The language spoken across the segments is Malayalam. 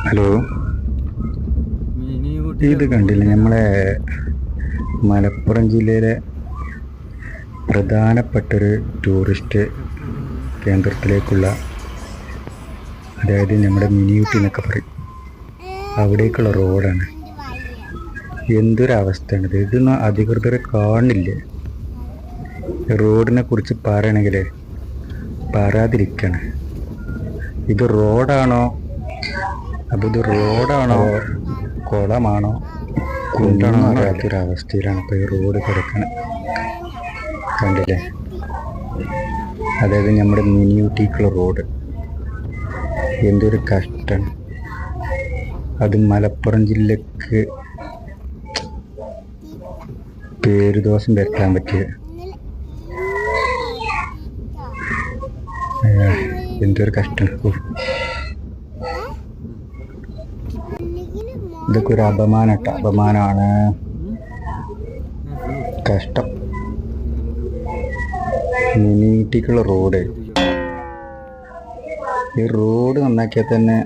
ഹലോ, ഇത് കണ്ടില്ല നമ്മളെ മലപ്പുറം ജില്ലയിലെ പ്രധാനപ്പെട്ടൊരു ടൂറിസ്റ്റ് കേന്ദ്രത്തിലേക്കുള്ള, അതായത് നമ്മുടെ മിനി ഊട്ടി എന്നൊക്കെ പറയും, അവിടേക്കുള്ള റോഡാണ്. എന്തൊരവസ്ഥയാണിത്! ഇതൊന്നും അധികൃതരെ കാണില്ലേ? റോഡിനെ കുറിച്ച് പറയണമെങ്കിൽ പറയാതിരിക്കണം. ഇത് റോഡാണോ, അപ്പോൾ ഇത് റോഡാണോ കുളമാണോ കുണ്ടാണോ അറിയാത്തൊരവസ്ഥയിലാണ് ഇപ്പോൾ ഈ റോഡ് കിടക്കുന്നത്. കണ്ടില്ലേ? അതായത് നമ്മുടെ മിനി ഊട്ടിക്കുള്ള റോഡ് എന്തൊരു കഷ്ടമാണ്. അത് മലപ്പുറം ജില്ലക്ക് പേരുദോഷം വരുത്താൻ പറ്റിയ എന്തൊരു കഷ്ടമാണ്. ഇതൊക്കെ ഒരു അപമാനമാണ്. കഷ്ടം. മിനിറ്റിക്കുള്ള റോഡ്, ഈ റോഡ് നന്നാക്കിയാൽ തന്നെ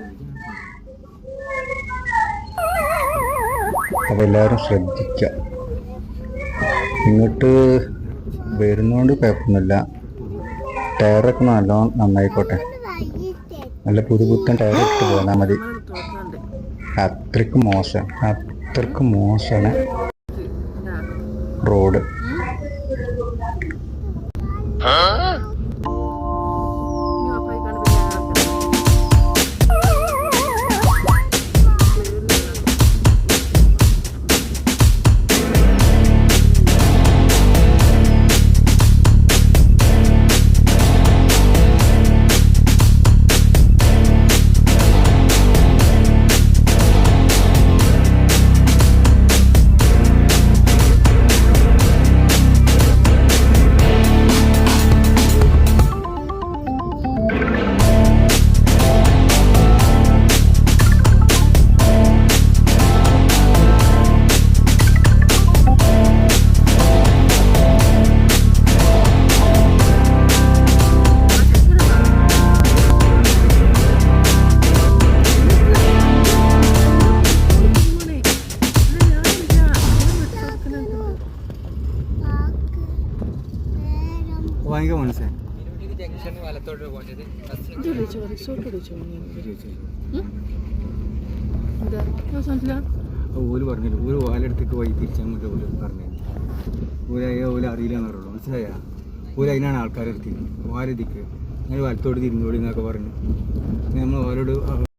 അതെല്ലാവരും ശ്രദ്ധിക്കുക. ഇങ്ങോട്ട് വരുന്നോണ്ട് കുഴപ്പമൊന്നുമില്ല. ടയറൊക്കെ നല്ലോണം നന്നായിക്കോട്ടെ. നല്ല പുതുപുത്തൻ ടയർ ഇട്ട് പോന്നാൽ മതി. അത്രയ്ക്ക് മോശമാണ് റോഡ്. ഭയങ്കര മനസ്സിലായി. ഓല് പറഞ്ഞില്ല, ഒരു വാലെടുത്തേക്ക് വഴി തിരിച്ചങ്ങോട്ട് ഓല് പറഞ്ഞു. ഓല അറിയില്ലെന്ന് പറയുള്ളൂ. മനസ്സിലായ? ഓല് അതിനാണ് ആൾക്കാരെ എടുത്തിരുന്നത്. വാലെത്തിക്ക് അങ്ങനെ വലത്തോട് തിരിഞ്ഞോടി എന്നൊക്കെ പറഞ്ഞു. നമ്മൾ ഓരോട്